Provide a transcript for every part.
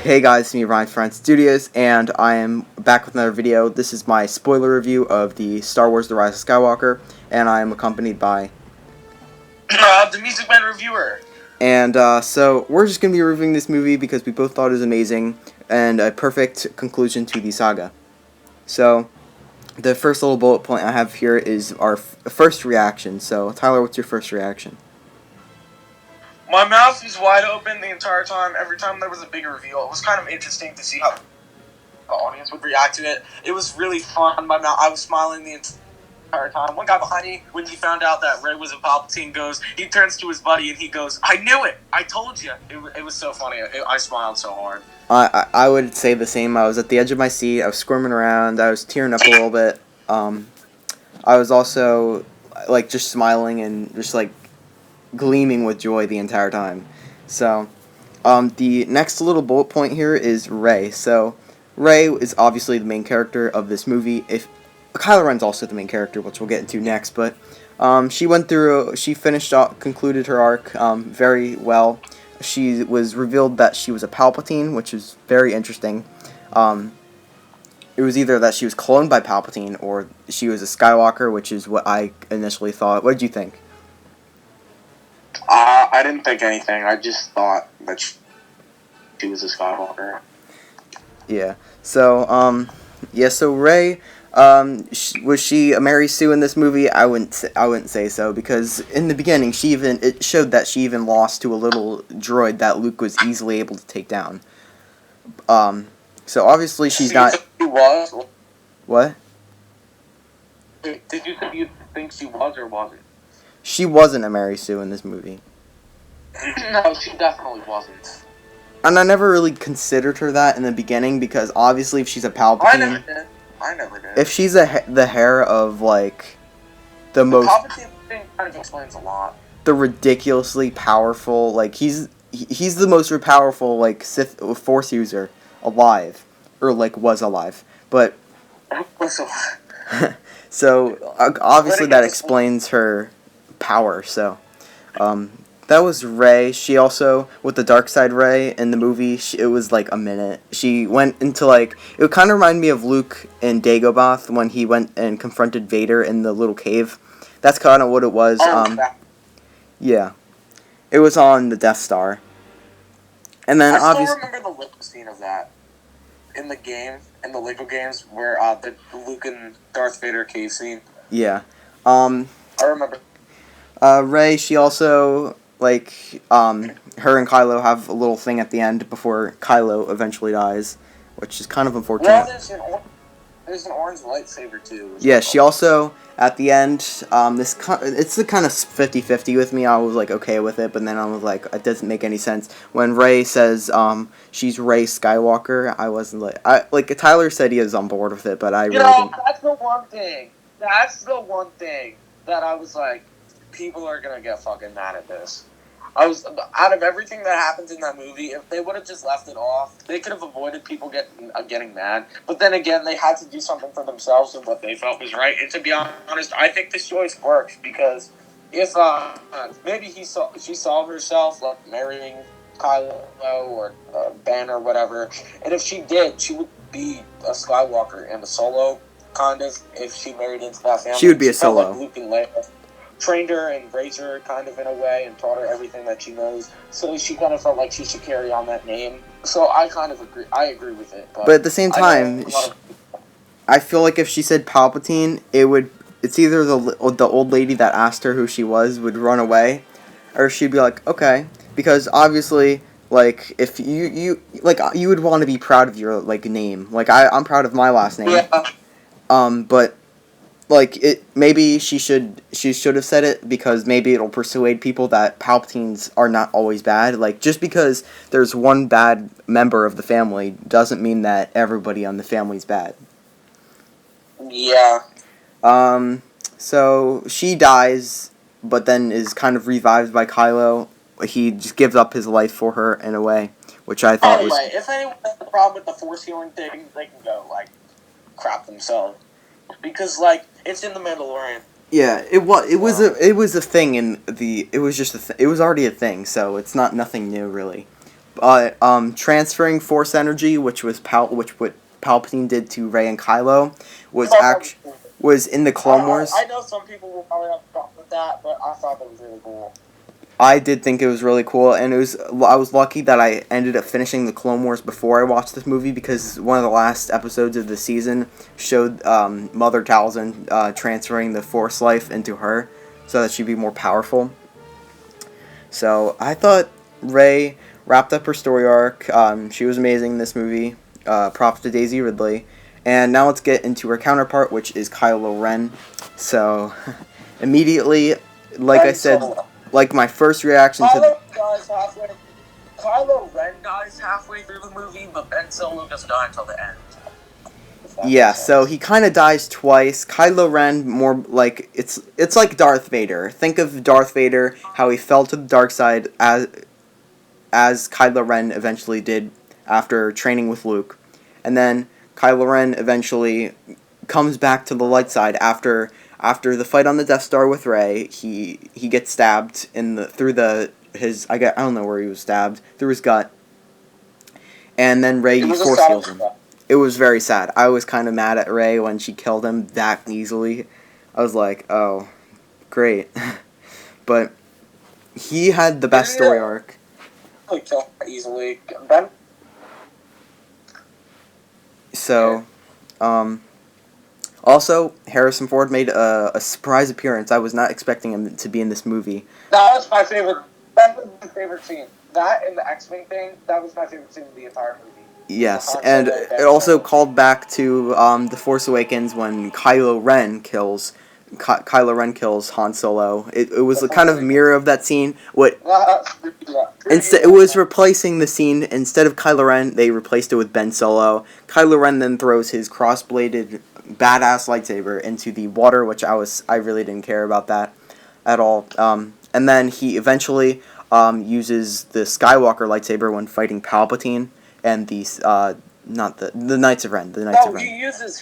Hey guys, it's me Ryan from Studios, and I am back with another video. This is my spoiler review of the Star Wars The Rise of Skywalker, and I am accompanied by... TheMusicManReviewer. And so we're just going to be reviewing this movie because we both thought it was amazing and a perfect conclusion to the saga. So, the first little bullet point I have here is our first reaction. So, Tyler, what's your first reaction? My mouth was wide open the entire time. Every time there was a big reveal, it was kind of interesting to see how the audience would react to it. It was really fun. I was smiling the entire time. One guy behind me, when he found out that Rey was a Palpatine, he turns to his buddy and he goes, "I knew it! I told you!" It was so funny. I smiled so hard. I would say the same. I was at the edge of my seat. I was squirming around. I was tearing up a little bit. I was also just smiling and just gleaming with joy the entire time. So, the next little bullet point here is Rey. So, Rey is obviously the main character of this movie. If Kylo Ren's also the main character, which we'll get into next, but she concluded her arc very well. She was revealed that she was a Palpatine, which is very interesting. It was either that she was cloned by Palpatine or she was a Skywalker, which is what I initially thought. What did you think? I didn't think anything. I just thought that she was a Skywalker. Yeah. So, so Rey, was she a Mary Sue in this movie? I wouldn't say so, because in the beginning it showed that she even lost to a little droid that Luke was easily able to take down. So obviously she's not. She was. What? Did you say you think she was or wasn't? She wasn't a Mary Sue in this movie. No, she definitely wasn't. And I never really considered her that in the beginning, because obviously if she's a Palpatine... I never did. If she's the hair of, the most... Palpatine thing kind of explains a lot. The ridiculously powerful, he's the most powerful, Sith Force user alive. Or, was alive. But... So, obviously that explains her power, so... That was Rey. She also, with the dark side Rey in the movie, it was a minute. She went into it would kind of remind me of Luke in Dagobah when he went and confronted Vader in the little cave. That's kind of what it was. Yeah. It was on the Death Star. And then I still remember the Lego scene of that in the game, in the Lego games, where the Luke and Darth Vader cave scene. Yeah. I remember. Rey, she also... her and Kylo have a little thing at the end before Kylo eventually dies, which is kind of unfortunate. Well, there's an orange lightsaber, too. Yeah, she also, at the end, it's the kind of 50-50 with me. I was, okay with it, but then I was it doesn't make any sense. When Rey says, she's Rey Skywalker, I wasn't, Tyler said he was on board with it, but I really didn't. That's the one thing. That's the one thing that I was people are gonna get fucking mad at this. Out of everything that happens in that movie, if they would have just left it off, they could have avoided people getting mad. But then again, they had to do something for themselves and what they felt was right. And to be honest, I think this choice works because if maybe she saw herself marrying Kylo or Ben or whatever, and if she did, she would be a Skywalker and a Solo kind of. If she married into that family, she would be a Solo. Luke and Leia trained her and raised her kind of in a way and taught her everything that she knows. So she kind of felt like she should carry on that name. So I kind of agree. I agree with it. But at the same time, I feel like if she said Palpatine, it's either the old lady that asked her who she was would run away, or she'd be like, okay, because obviously, if you would want to be proud of your name. I'm proud of my last name. Yeah. But maybe she should have said it because maybe it'll persuade people that Palpatines are not always bad. Just because there's one bad member of the family doesn't mean that everybody on the family's bad. Yeah. So she dies, but then is kind of revived by Kylo. He just gives up his life for her in a way, which I thought was... Anyway, if anyone has a problem with the Force healing thing, they can go, crap themselves. Because, it's in The Mandalorian. Yeah, it was a thing in the... It was just it was already a thing, so it's nothing new, really. Transferring Force energy, which what Palpatine did to Rey and Kylo, was in the Clone Wars. I know some people will probably have a problem with that, but I thought that was really cool. I did think it was really cool, and I was lucky that I ended up finishing the Clone Wars before I watched this movie, because one of the last episodes of the season showed Mother Talzin transferring the Force life into her so that she'd be more powerful. So I thought Rey wrapped up her story arc. She was amazing in this movie. Props to Daisy Ridley. And now let's get into her counterpart, which is Kylo Ren. So immediately, like I said, like my first reaction to Kylo Ren dies halfway through the movie, but Ben Solo doesn't die until the end. Yeah, so he kind of dies twice. Kylo Ren, more like it's like Darth Vader. Think of Darth Vader, how he fell to the dark side as Kylo Ren eventually did after training with Luke, and then Kylo Ren eventually comes back to the light side after the fight on the Death Star with Rey. He gets stabbed I don't know where he was stabbed, through his gut, and then Rey force heals him. It was very sad. I was kind of mad at Rey when she killed him that easily. I was like, oh, great. But he had the best story arc. Kill easily. Ben. So, also, Harrison Ford made a surprise appearance. I was not expecting him to be in this movie. That was my favorite. That was my favorite scene. That and the X-Wing thing. That was my favorite scene in the entire movie. Yes, and it also called back to The Force Awakens when Kylo Ren kills Han Solo. It was a kind of mirror of that scene. It was replacing the scene. Instead of Kylo Ren, they replaced it with Ben Solo. Kylo Ren then throws his cross-bladed badass lightsaber into the water, which I really didn't care about that at all. And then he eventually uses the Skywalker lightsaber when fighting Palpatine and the Knights of Ren. He uses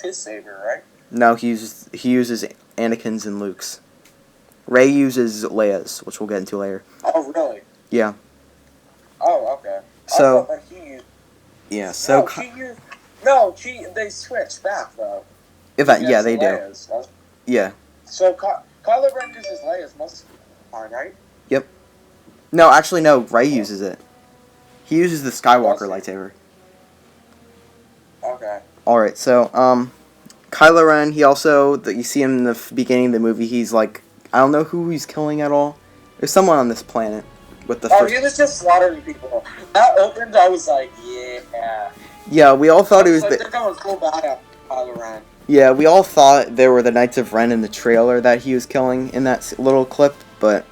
his saber, right? No, he uses Anakin's and Luke's. Rey uses Leia's, which we'll get into later. Oh, really? Yeah. Oh, okay. So. I thought that he used... Yeah. So. They switched back though. Yeah, they do. Yeah. So Kylo Ren uses Leia's most of the time, right? Yep. No, actually, no. Rey uses it. He uses the Skywalker lightsaber. Okay. Alright, so, Kylo Ren, he also, you see him in the beginning of the movie, he's like, I don't know who he's killing at all. There's someone on this planet with the he was just slaughtering people. That opened, I was like, yeah. Yeah, we all thought it was... They're going so bad at Kylo Ren. Yeah, we all thought there were the Knights of Ren in the trailer that he was killing in that little clip, but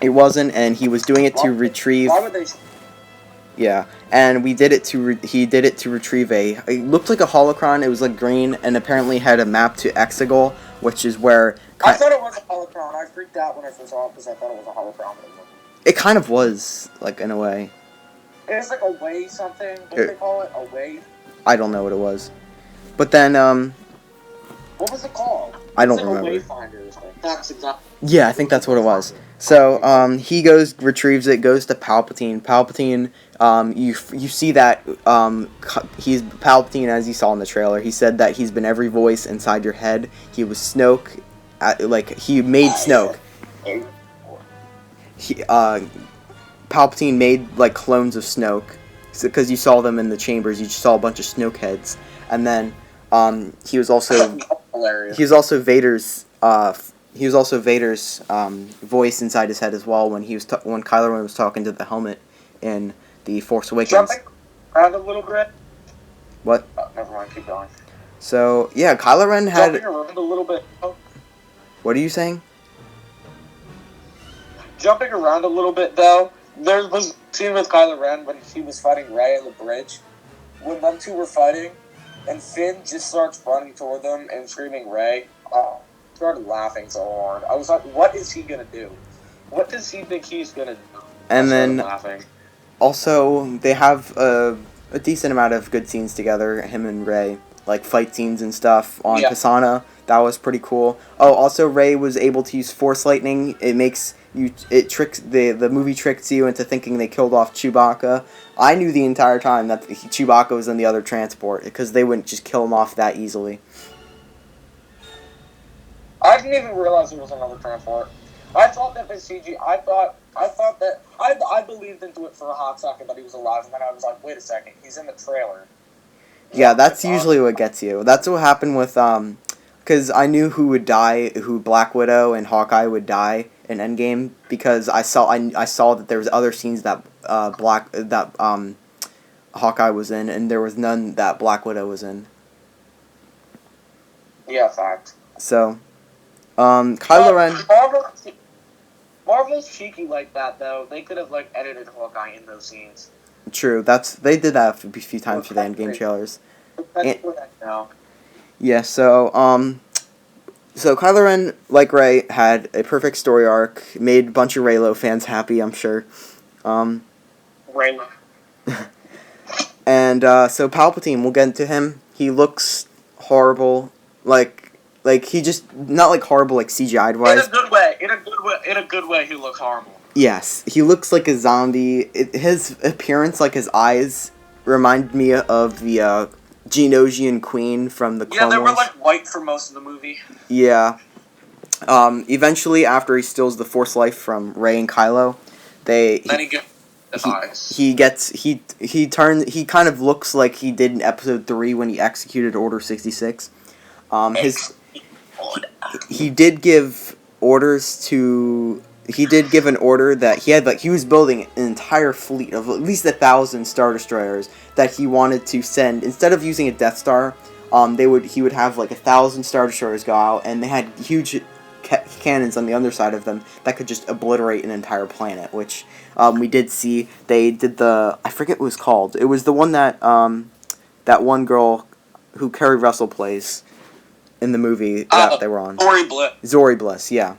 it wasn't, and he was doing it to retrieve... Why would they... Yeah, and he did it to retrieve it looked like a holocron. It was like green, and apparently had a map to Exegol, which is where... I thought it was a holocron. I freaked out when I first saw it because I thought it was a holocron. It kind of was, like, in a way. It's like a way something. What do they call it? A way? I don't know what it was. But then, what was it called? I don't remember. Wayfinder or something. That's exactly... Yeah, I think that's what it was. So, he retrieves it, goes to Palpatine. Palpatine, you see that, he's Palpatine as you saw in the trailer. He said that he's been every voice inside your head. He was Snoke, he made Snoke. Palpatine made, clones of Snoke. Because you saw them in the chambers, you just saw a bunch of Snoke heads. And then, he was also Vader's, voice inside his head as well when when Kylo Ren was talking to the helmet in The Force Awakens. Jumping around a little bit. What? Oh, never mind, keep going. So yeah, Kylo Ren had. Jumping around a little bit. What are you saying? Jumping around a little bit though. There was a scene with Kylo Ren when he was fighting Rey on the bridge. When them two were fighting, and Finn just starts running toward them and screaming Rey. Started laughing so hard. I was like, what is he gonna do? What does he think he's gonna do? And then laughing. Also they have a decent amount of good scenes together, him and Rey. like fight scenes and stuff on Yeah. Pisana. That was pretty cool. Oh, also Rey was able to use Force lightning. It tricks the movie tricks you into thinking they killed off Chewbacca. I knew the entire time that Chewbacca was in the other transport because they wouldn't just kill him off that easily. I didn't even realize there was another transport. I thought that the CG. I thought that I believed into it for a hot second that he was alive, and then I was like, wait a second, he's in the trailer. Yeah, that's usually what gets you. That's what happened with because I knew who would die, who Black Widow and Hawkeye would die in Endgame because I saw that there was other scenes that Hawkeye was in, and there was none that Black Widow was in. Yeah, fact. So, Kylo Ren. Marvel's cheeky like that though. They could have like edited Hawkeye in those scenes. True, they did that a few times for the Endgame trailers. Yeah, so Kylo Ren, like Rey, had a perfect story arc, made a bunch of Reylo fans happy, I'm sure. Reylo. And so Palpatine, we'll get into him. He looks horrible, like he just not like horrible like CGI wise. In a good way. In a good way, he looks horrible. Yes, he looks like a zombie. His appearance, like his eyes, remind me of the Geonosian Queen from the Clone Wars. Yeah, they were like white for most of the movie. Yeah. Eventually, after he steals the Force life from Rey and Kylo, he kind of looks like he did in Episode 3 when he executed Order 66. He did give orders to. He did give an order that he was building an entire fleet of at least 1,000 Star Destroyers that he wanted to send instead of using a Death Star. He would have like 1,000 Star Destroyers go out, and they had huge cannons on the underside of them that could just obliterate an entire planet. Which we did see. They did I forget what it was called. It was the one that that one girl who Kerry Russell plays in the movie that they were on. Zori Bliss, yeah.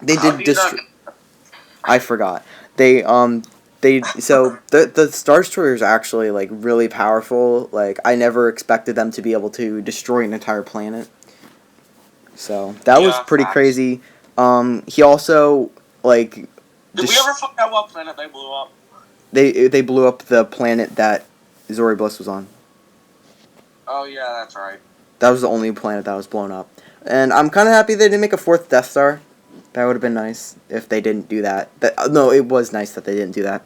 They did I forgot. So the Star Destroyers are actually like really powerful. Like I never expected them to be able to destroy an entire planet. So that was pretty crazy. He also like. Did we ever find out what planet they blew up? They blew up the planet that Zori Bliss was on. Oh yeah, that's right. That was the only planet that was blown up, and I'm kind of happy they didn't make a 4th Death Star. That would have been nice if they didn't do that. No, it was nice that they didn't do that.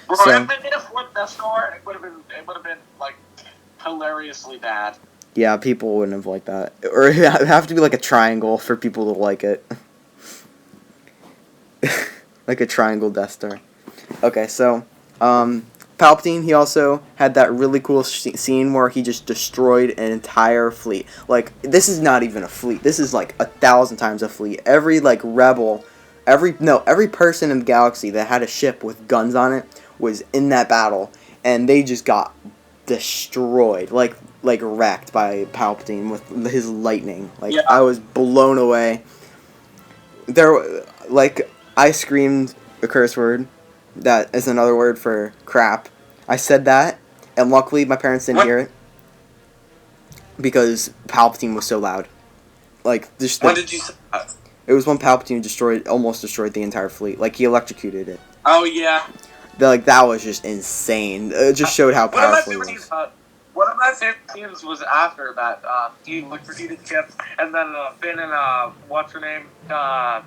Bro, if they made a 4th Death Star, it would have been like hilariously bad. Yeah, people wouldn't have liked that, or it would have to be like a triangle for people to like it, like a triangle Death Star. Okay, so Palpatine, he also had that really cool scene where he just destroyed an entire fleet. Like, this is not even a fleet. This is like 1,000 times a fleet. Every like rebel, every person in the galaxy that had a ship with guns on it was in that battle, and they just got destroyed, like wrecked by Palpatine with his lightning. Like, yeah. I was blown away. I screamed a curse word. That is another word for crap. I said that, and luckily my parents didn't hear it because Palpatine was so loud. Like, when did you say that? It was when Palpatine almost destroyed the entire fleet. Like, he electrocuted it. Oh yeah. That was just insane. It just showed how powerful he was. One of my favorite scenes was after that. He electrocuted the ship, and then Finn and what's her name? The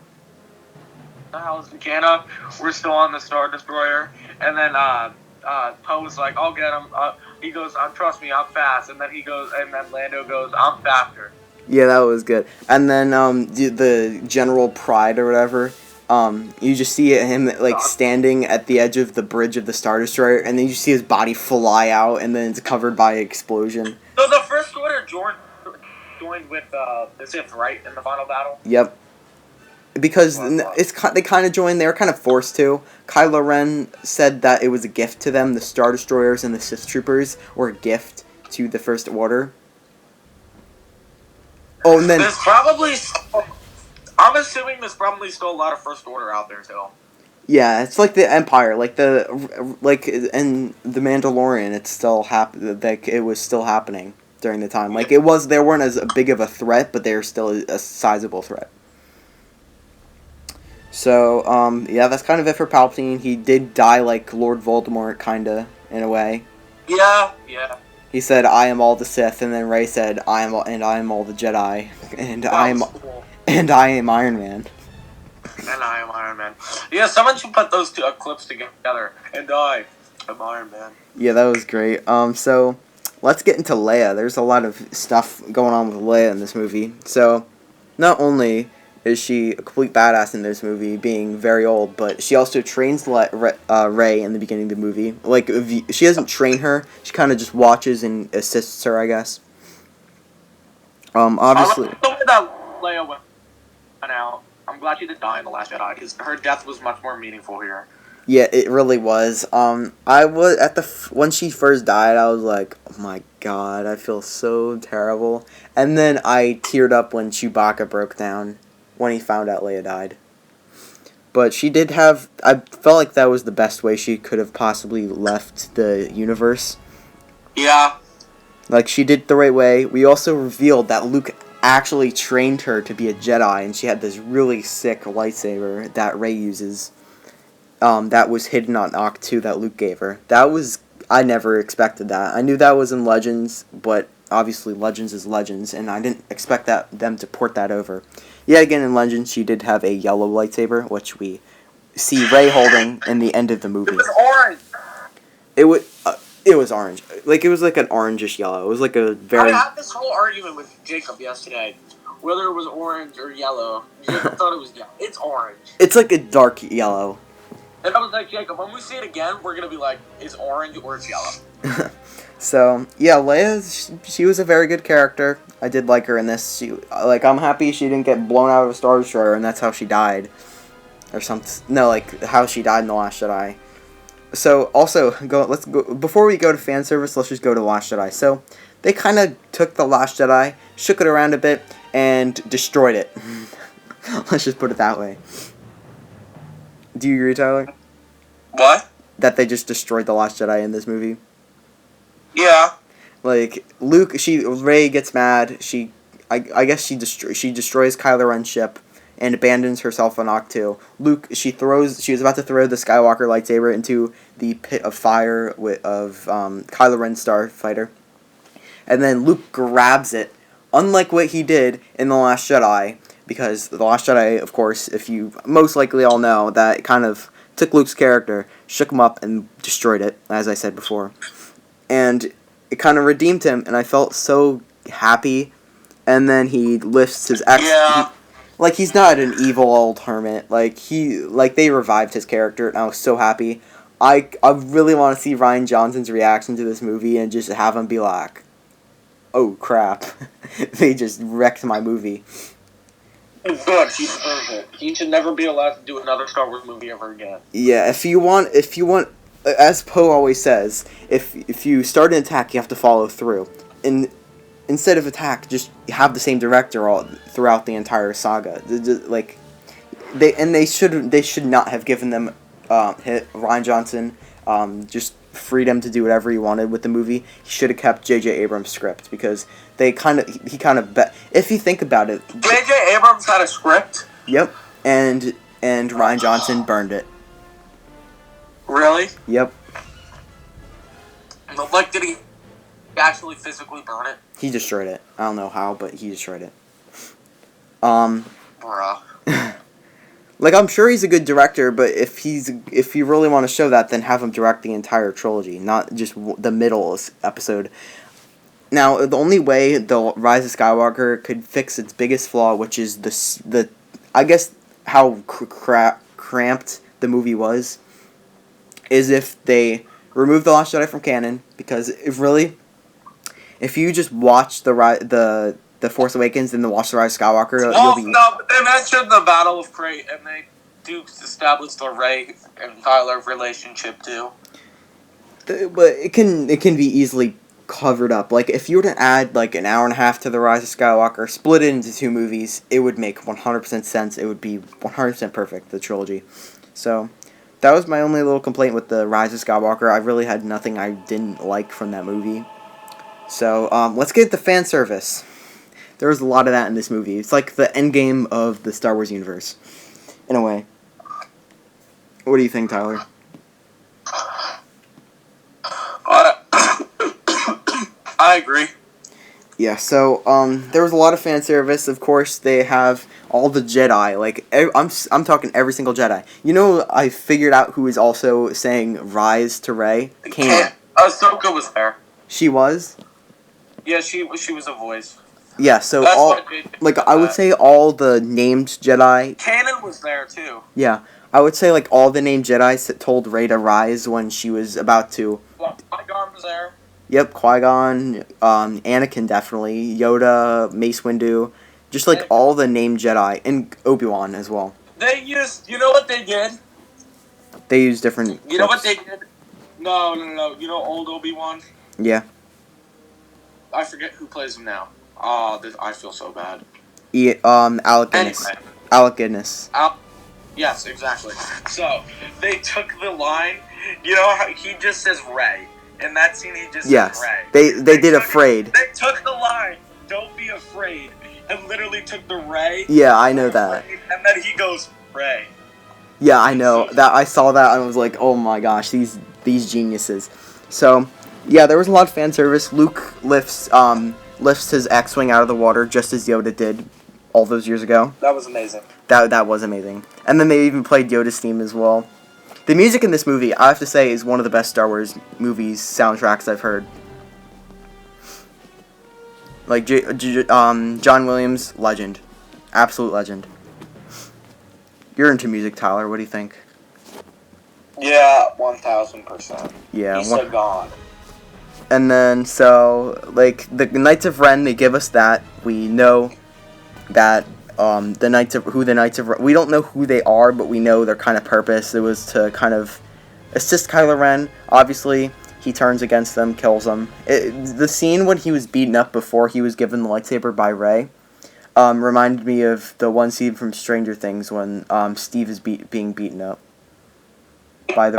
hell is Jana? We're still on the Star Destroyer, and then Poe was like, "I'll get him." He goes, "Trust me, I'm fast." And then Lando goes, "I'm faster." Yeah, that was good. And then the General Pride or whatever. You just see him like standing at the edge of the bridge of the Star Destroyer, and then you see his body fly out, and then it's covered by an explosion. So the First Order joined with the Sith, right, in the final battle? Yep. Because they kind of joined. They were kind of forced to. Kylo Ren said that it was a gift to them. The Star Destroyers and the Sith Troopers were a gift to the First Order. Oh, and then there's probably. I'm assuming there's probably still a lot of First Order out there still. Yeah, it's like the Empire, in The Mandalorian. It's still like it was still happening during the time. Like, they weren't as big of a threat, but they were still a sizable threat. So, yeah, that's kind of it for Palpatine. He did die like Lord Voldemort, kinda, in a way. Yeah. He said, "I am all the Sith," and then Rey said, I am all the Jedi, and I am Iron Man." And I am Iron Man. Yeah, someone should put those two clips together. And I am Iron Man. Yeah, that was great. So let's get into Leia. There's a lot of stuff going on with Leia in this movie. So not only is she a complete badass in this movie, being very old, but she also trains Rey in the beginning of the movie. Like, she doesn't train her; she kind of just watches and assists her, I guess. Obviously. I like the way that Leia went out. I'm glad she didn't die in The Last Jedi, because her death was much more meaningful here. Yeah, it really was. I was when she first died, I was like, "Oh my god, I feel so terrible." And then I teared up when Chewbacca broke down when he found out Leia died. But she did have. I felt like that was the best way she could have possibly left the universe. Yeah. Like, she did the right way. We also revealed that Luke actually trained her to be a Jedi, and she had this really sick lightsaber that Rey uses. That was hidden on Ahch-To that Luke gave her. I never expected that. I knew that was in Legends, but obviously Legends is Legends, and I didn't expect them to port that over. Yet again, in Legends, she did have a yellow lightsaber, which we see Rey holding in the end of the movie. It was orange! It was orange. Like, it was like an orangish yellow. It was like a very... I had this whole argument with Jacob yesterday, whether it was orange or yellow. Jacob thought it was yellow. It's orange. It's like a dark yellow. And I was like, Jacob, when we see it again, we're going to be like, it's orange or it's yellow. So, yeah, Leia, she was a very good character. I did like her in this. I'm happy she didn't get blown out of a Star Destroyer, and that's how she died. Or something. No, like, how she died in The Last Jedi. So, also, let's go, before we go to fan service, let's just go to The Last Jedi. So, they kind of took The Last Jedi, shook it around a bit, and destroyed it. Let's just put it that way. Do you agree, Tyler? What? That they just destroyed The Last Jedi in this movie? Yeah. Like, Rey gets mad, I guess she destroys Kylo Ren's ship, and abandons herself on Ahch-To. Luke, she was about to throw the Skywalker lightsaber into the pit of fire of Kylo Ren's starfighter. And then Luke grabs it, unlike what he did in The Last Jedi, because The Last Jedi, of course, if you most likely all know, that kind of took Luke's character, shook him up, and destroyed it, as I said before. And it kind of redeemed him, and I felt so happy. And then he lifts his ex... Yeah. He's not an evil old hermit. They revived his character, and I was so happy. I really want to see Rian Johnson's reaction to this movie and just have him be like, "Oh crap, they just wrecked my movie." Good, he deserves it. He should never be allowed to do another Star Wars movie ever again. Yeah, if you want, as Poe always says, if you start an attack, you have to follow through. And instead of attack, just have the same director throughout the entire saga. They should not have given them Rian Johnson just freedom to do whatever he wanted with the movie. He should have kept J.J. Abrams' script, because if you think about it, J.J. Abrams had a script. Yep, and Rian Johnson burned it. Really? Yep. Like, did he actually physically burn it? He destroyed it. I don't know how, but he destroyed it. Bruh. I'm sure he's a good director, but if you really want to show that, then have him direct the entire trilogy, not just the middle episode. Now, the only way the Rise of Skywalker could fix its biggest flaw, which is the I guess how cramped the movie was, is if they remove The Last Jedi from canon, because if you just watch the Force Awakens and then watch The Rise of Skywalker, you'll be... No, but they mentioned the Battle of Crate, and they do establish the Rey and Kylo relationship too. But it can be easily covered up. Like, if you were to add an hour and a half to The Rise of Skywalker, split it into two movies, it would make 100% sense. It would be 100% perfect, the trilogy. So that was my only little complaint with The Rise of Skywalker. I really had nothing I didn't like from that movie. So, let's get the fan service. There was a lot of that in this movie. It's like the end game of the Star Wars universe, in a way. What do you think, Tyler? I agree. Yeah, so there was a lot of fan service. Of course, they have all the Jedi. Like I'm talking every single Jedi. You know, I figured out who is also saying "Rise" to Rey. Kanan. Ahsoka was there. She was. Yeah, she was a voice. Yeah, so That's all what like I would say all the named Jedi. Kanan was there too. Yeah, I would say like all the named Jedi told Rey to rise when she was about to. Well, Qui-Gon was there. Yep, Qui-Gon, Anakin definitely, Yoda, Mace Windu, just like all the named Jedi, and Obi-Wan as well. They used, you know what they did? They use different. You know what they did? No. You know old Obi-Wan? Yeah. I forget who plays him now. Oh, I feel so bad. Alec Guinness. Anyway. Alec Guinness. Yes, exactly. So, they took the line, you know how he just says Rey. In that scene, he just says Rey. They did afraid. They took the line, don't be afraid, and literally took the Rey. Yeah, I know that. And then he goes, Rey. Yeah, I know. That I saw that and I was like, oh my gosh, these geniuses. So, yeah, there was a lot of fan service. Luke lifts his X-Wing out of the water just as Yoda did all those years ago. That was amazing. That was amazing. And then they even played Yoda's theme as well. The music in this movie, I have to say, is one of the best Star Wars movies soundtracks I've heard. Like, John Williams, legend. Absolute legend. You're into music, Tyler. What do you think? Yeah, 1000%. Yeah. He's a god. And then, so, like, the Knights of Ren, they give us that. We know that the Knights of Ren, we don't know who they are, but we know their kind of purpose. It was to kind of assist Kylo Ren. Obviously, he turns against them, kills them. The scene when he was beaten up before he was given the lightsaber by Rey reminded me of the one scene from Stranger Things when Steve is being beaten up by the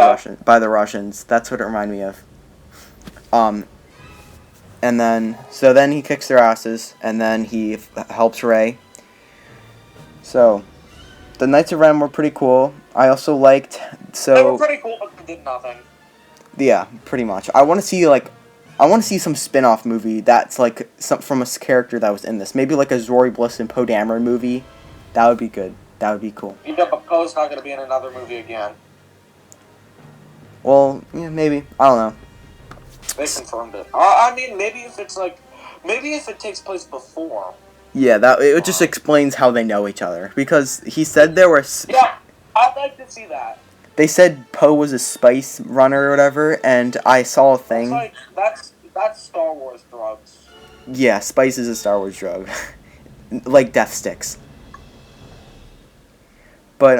Russians. That's what it reminded me of. And then he kicks their asses, and then he helps Rey. So, the Knights of Ren were pretty cool. I also liked, They were pretty cool, but they did nothing. Yeah, pretty much. I want to see some spin-off movie that's like from a character that was in this. Maybe like a Zori Bliss and Poe Dameron movie. That would be good. That would be cool. Yeah, but Poe's not going to be in another movie again. Well, yeah, maybe. I don't know. They confirmed it. I mean, maybe if it takes place before. Yeah, it just explains how they know each other. Because he said there were... Yeah, I'd like to see that. They said Poe was a spice runner or whatever, and I saw a thing... That's Star Wars drugs. Yeah, spice is a Star Wars drug. Like death sticks. But,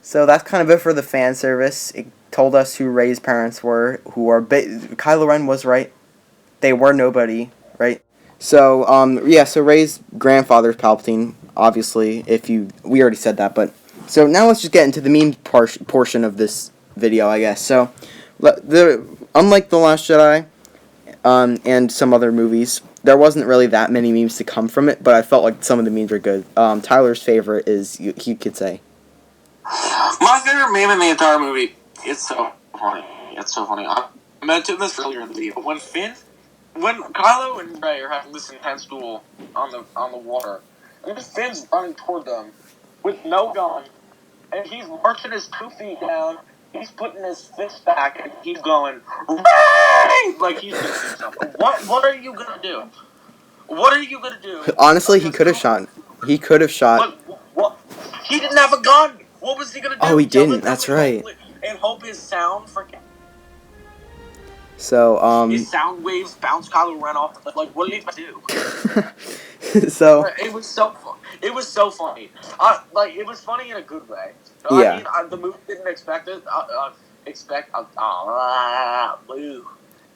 so that's kind of it for the fan service. It told us who Rey's parents were, Kylo Ren was right. They were nobody, right? So, so Rey's grandfather's Palpatine, obviously, we already said that, but, so now let's just get into the meme portion of this video, I guess. So, unlike The Last Jedi, and some other movies, there wasn't really that many memes to come from it, but I felt like some of the memes were good. Tyler's favorite is, he could say. My favorite meme in the entire movie, it's so funny. I mentioned this earlier in the video. When Kylo and Rey are having this intense duel on the water, and Finn's running toward them with no gun, and he's marching his 2 feet down, he's putting his fist back, and he's going, Rey! Like he's doing something. What are you gonna do? What are you gonna do? Honestly, he could have shot. What? He didn't have a gun! What was he gonna do? Oh, he didn't, that's right. And hope his sound freaking... So, his sound waves bounce Kylo Ren off. Like, what did he do? So... It was so fun. It was so funny. It was funny in a good way. Yeah. I mean, the movie didn't expect it.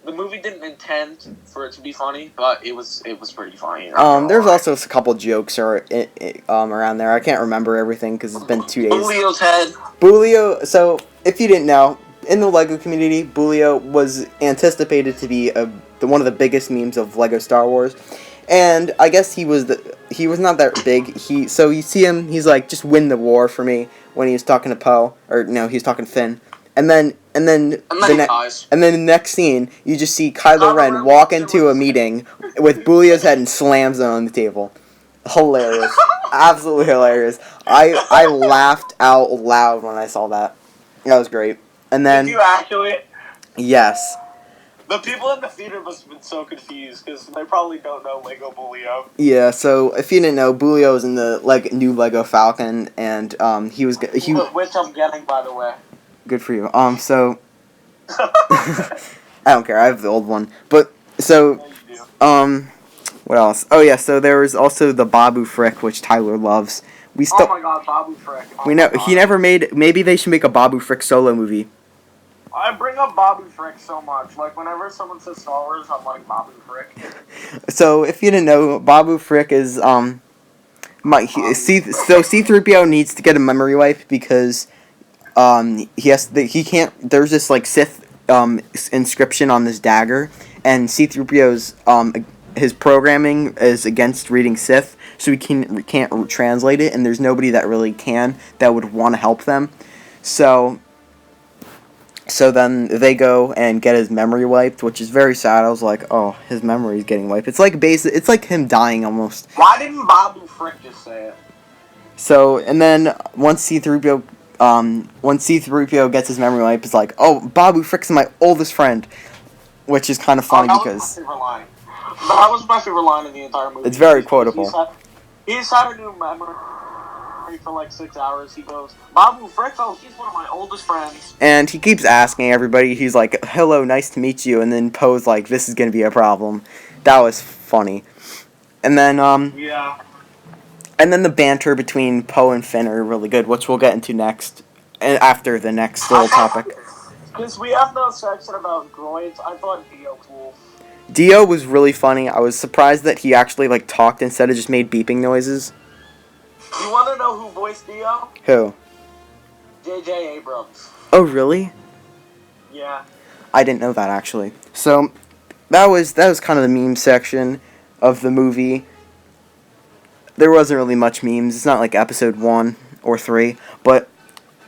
The movie didn't intend for it to be funny, but it was pretty funny. There's also a couple jokes around there. I can't remember everything because it's been 2 days. Boolio's head. Boolio. So if you didn't know, in the Lego community, Bulio was anticipated to be one of the biggest memes of Lego Star Wars, and I guess he was not that big. So you see him, he's like, just win the war for me when he was talking to Poe, or no, he was talking to Finn, and then the next scene, you just see Kylo Ren walk into a meeting with Bulio's head and slams it on the table. Hilarious. Absolutely hilarious. I laughed out loud when I saw that. That was great. And then... Did you actually? Yes. The people in the theater must have been so confused, because they probably don't know Lego Bulio. Yeah, so if you didn't know, Bulio was in the new Lego Falcon, and he was... Which I'm getting, by the way. Good for you. So... I don't care, I have the old one. But, so... What else? Oh yeah, so there was also the Babu Frick, which Tyler loves. Oh my god, Babu Frick. He never made... Maybe they should make a Babu Frick solo movie. I bring up Babu Frick so much. Like, whenever someone says Star Wars, I'm like, Babu Frick. So, if you didn't know, Babu Frick is, C-3PO needs to get a memory wipe because, he can't... There's this, like, Sith, inscription on this dagger, and C-3PO's, his programming is against reading Sith, so we can't translate it, and there's nobody that really can, that would want to help them. So then they go and get his memory wiped, which is very sad. I was like, oh, his memory is getting wiped. It's like him dying almost. Why didn't Babu Frick just say it? So, and then once C-3PO gets his memory wiped, it's like, oh, Babu Frick's my oldest friend, which is kind of funny because... That was my favorite line in the entire movie. It's very quotable. He's had a new memory for like 6 hours. He goes, Babu Frick, oh, he's one of my oldest friends. And he keeps asking everybody, he's like, hello, nice to meet you, and then Poe's like, this is gonna be a problem. That was funny. And then, yeah. And then the banter between Poe and Finn are really good, which we'll get into next, after the next little topic. Because we have no section about droids, I thought Dio cool. Dio was really funny. I was surprised that he actually, like, talked instead of just made beeping noises. You want to know who voiced Dio? Who? J.J. Abrams. Oh, really? Yeah. I didn't know that, actually. So, that was kind of the meme section of the movie. There wasn't really much memes. It's not like episode 1 or 3. But,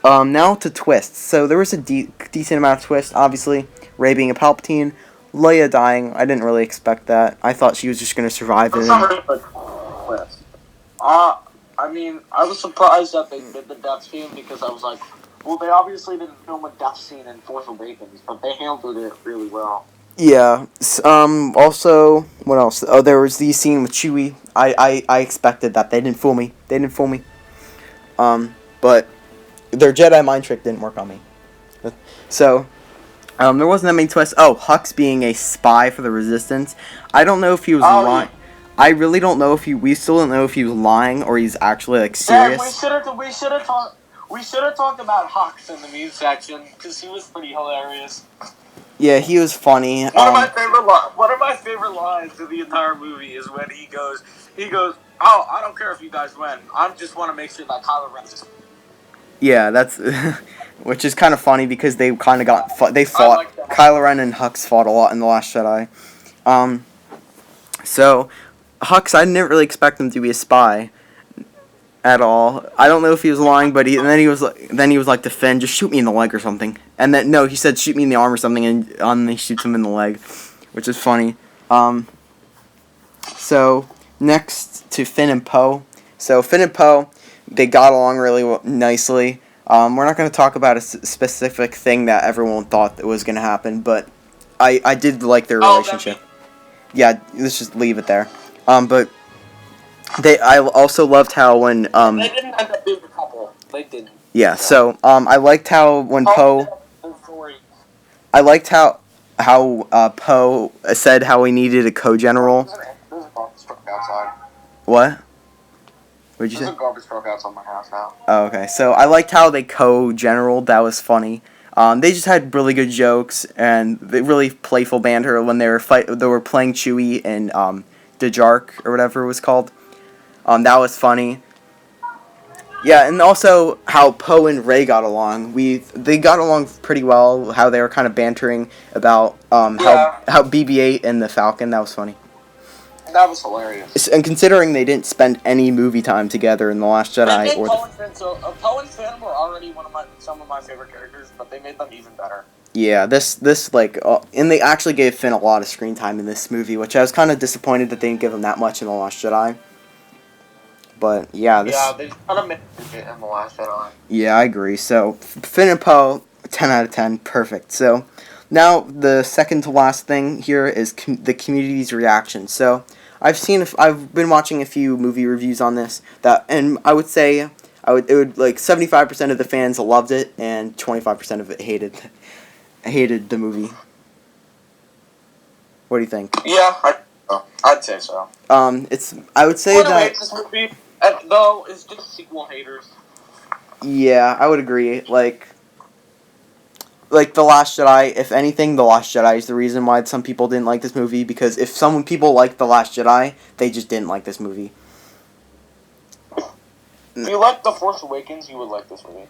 now to twists. So, there was a decent amount of twists, obviously. Rey being a Palpatine. Leia dying, I didn't really expect that. I thought she was just going to survive it. That's not really a twist. I mean, I was surprised that they did the death scene because I was like, well, they obviously didn't film a death scene in Force Awakens, but they handled it really well. Yeah. Also, what else? Oh, there was the scene with Chewie. I expected that. They didn't fool me. But their Jedi mind trick didn't work on me. So... there wasn't that many twists. Oh, Hux being a spy for the Resistance. I don't know if he was lying. Yeah. I really don't know if we still don't know if he was lying or he's actually, like, serious. Yeah, we should have talked about Hux in the meme section, because he was pretty hilarious. Yeah, he was funny. One of my favorite lines in the entire movie is when he goes, oh, I don't care if you guys win. I just want to make sure that Kylo Ren is... Yeah, that's... Which is kind of funny because they kind of fought. Like Kylo Ren and Hux fought a lot in The Last Jedi. So, Hux, I didn't really expect him to be a spy at all. I don't know if he was lying, but then he was like to Finn, just shoot me in the leg or something. And then, no, he said shoot me in the arm or something, and he shoots him in the leg, which is funny. So, next to Finn and Poe. So, Finn and Poe, they got along really nicely. We're not going to talk about a specific thing that everyone thought that was going to happen, but I did like their relationship. Yeah, let's just leave it there. But I also loved how when... they didn't end up being a couple. They didn't. Yeah, so I liked how when Poe... I liked how Poe said how he needed a co-general. There's a garbage truck outside. What? What'd you say? There's a garbage truck outside my house now. Oh, okay. So I liked how they co-generaled. That was funny. They just had really good jokes and they really playful banter when they were playing Chewie and Dejark or whatever it was called. That was funny. Yeah, and also how Poe and Rey got along. They got along pretty well. How they were kind of bantering about Yeah, how BB-8 and the Falcon. That was funny. that was hilarious. And considering they didn't spend any movie time together in The Last They Jedi made or Poe and Finn so Poe and Finn were already some of my favorite characters, but they made them even better. yeah, this like and they actually gave Finn a lot of screen time in this movie, which I was kind of disappointed that they didn't give him that much in The Last Jedi. But yeah, Yeah, they kind of made it in the Last Jedi. yeah, I agree. So Finn and Poe, 10 out of 10, perfect. So now the second to last thing here is the community's reaction. So I've been watching a few movie reviews on this and I would say it would like 75% of the fans loved it and 25% of it hated the movie. What do you think? Yeah, I'd say so. I would say that This movie, though, is just sequel haters. yeah, I would agree. Like The Last Jedi, if anything, The Last Jedi is the reason why some people didn't like this movie, because if some people liked The Last Jedi, they just didn't like this movie. If you like The Force Awakens, you would like this movie.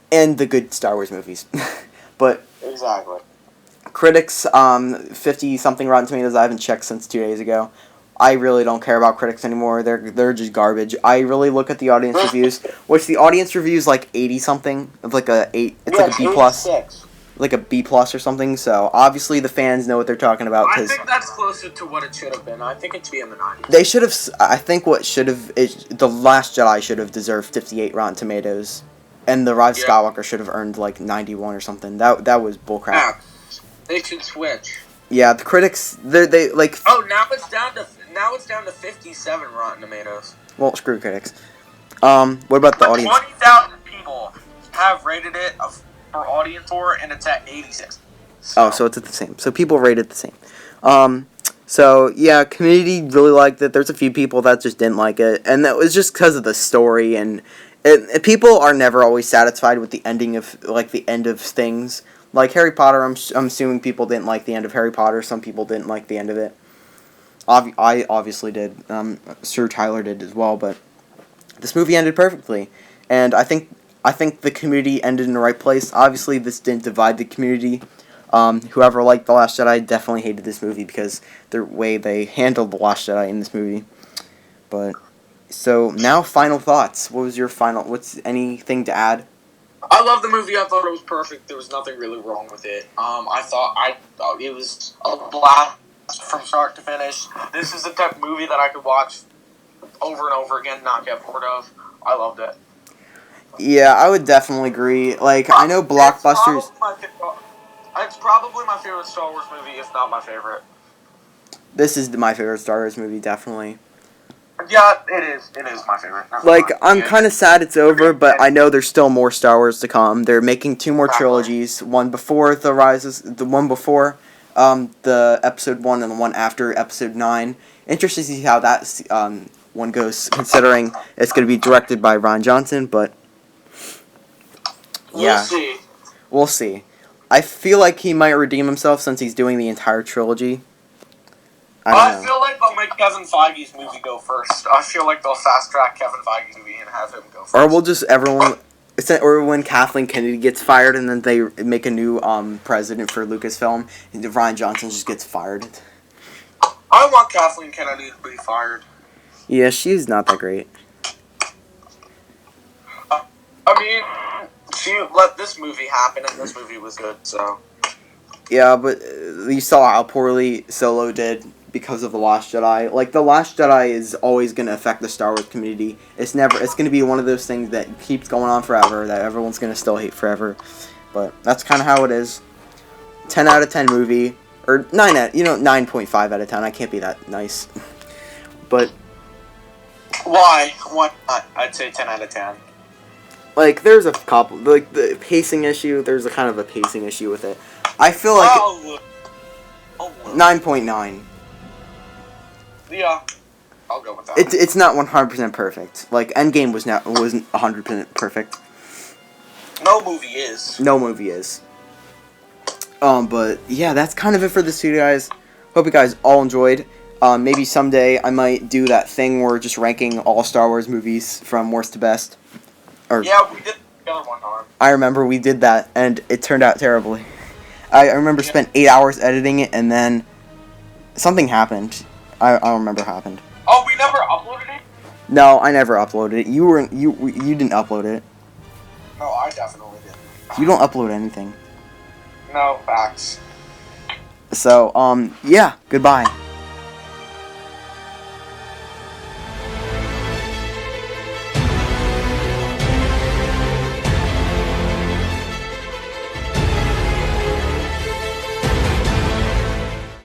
And the good Star Wars movies. But Exactly. critics, 50-something Rotten Tomatoes, I haven't checked since 2 days ago. I really don't care about critics anymore. They're just garbage. I really look at the audience reviews, which the audience reviews like 80-something. It's like a 8. It's like a B plus. 86. Like a B plus or something. So obviously the fans know what they're talking about. I think that's closer to what it should have been. I think it should be in the 90s. They should have. I think what should have. The Last Jedi should have deserved 58 Rotten Tomatoes, and The Rise of Skywalker should have earned like 91 or something. That was bullcrap. Yeah, they should switch. Yeah, the critics. They like. Oh, now it's down to 57 Rotten Tomatoes. Well, screw critics. What about the audience? 20,000 people have rated it for audience score, and it's at 86. So it's at the same. So people rate it the same. So yeah, community really liked it. There's a few people that just didn't like it, and that was just because of the story. And people are never always satisfied with the ending of the end of things. Like Harry Potter, I'm assuming people didn't like the end of Harry Potter. Some people didn't like the end of it. I obviously did. Sir Tyler did as well. But this movie ended perfectly, and I think the community ended in the right place. Obviously, this didn't divide the community. Whoever liked The Last Jedi definitely hated this movie because the way they handled The Last Jedi in this movie. But so now, final thoughts. What's anything to add? I love the movie. I thought it was perfect. There was nothing really wrong with it. I thought it was a blast from start to finish. This is the type of movie that I could watch over and over again, not get bored of. I loved it. Yeah, I would definitely agree. Like, I know blockbusters. It's probably my favorite Star Wars movie, if not my favorite. This is my favorite Star Wars movie, definitely. Yeah, it is. It is my favorite. Like, I'm kind of sad it's over, but I know there's still more Star Wars to come. They're making 2 more trilogies. One before the Episode 1 and the one after Episode 9. Interested to see how that one goes, considering it's going to be directed by Rian Johnson, but yeah. We'll see. I feel like he might redeem himself since he's doing the entire trilogy. I feel like they'll make Kevin Feige's movie go first. I feel like they'll fast track Kevin Feige's movie and have him go first. Or we'll just or when Kathleen Kennedy gets fired and then they make a new president for Lucasfilm, and Rian Johnson just gets fired. I want Kathleen Kennedy to be fired. Yeah, she's not that great. I mean, she let this movie happen, and this movie was good, so. Yeah, but you saw how poorly Solo did because of The Last Jedi. Like, The Last Jedi is always going to affect the Star Wars community. It's going to be one of those things that keeps going on forever, that everyone's going to still hate forever. But that's kind of how it is. 10 out of 10 movie. Or 9.5 out of 10. I can't be that nice. But why? Why not? I'd say 10 out of 10. Like, there's a couple, like, the pacing issue, there's a kind of a pacing issue with it. I feel like 9.9. Yeah, I'll go with that. It's not 100% perfect. Like, Endgame wasn't 100% perfect. No movie is. No movie is. But yeah, that's kind of it for this video, guys. Hope you guys all enjoyed. Maybe someday I might do that thing where we're just ranking all Star Wars movies from worst to best. Or Yeah, we did the other one time. I remember we did that, and it turned out terribly. I remember spent 8 hours editing it, and then something happened. I don't remember what happened. Oh, we never uploaded it? No, I never uploaded it. You didn't upload it. No, I definitely didn't. You don't upload anything. No, facts. So, yeah, goodbye.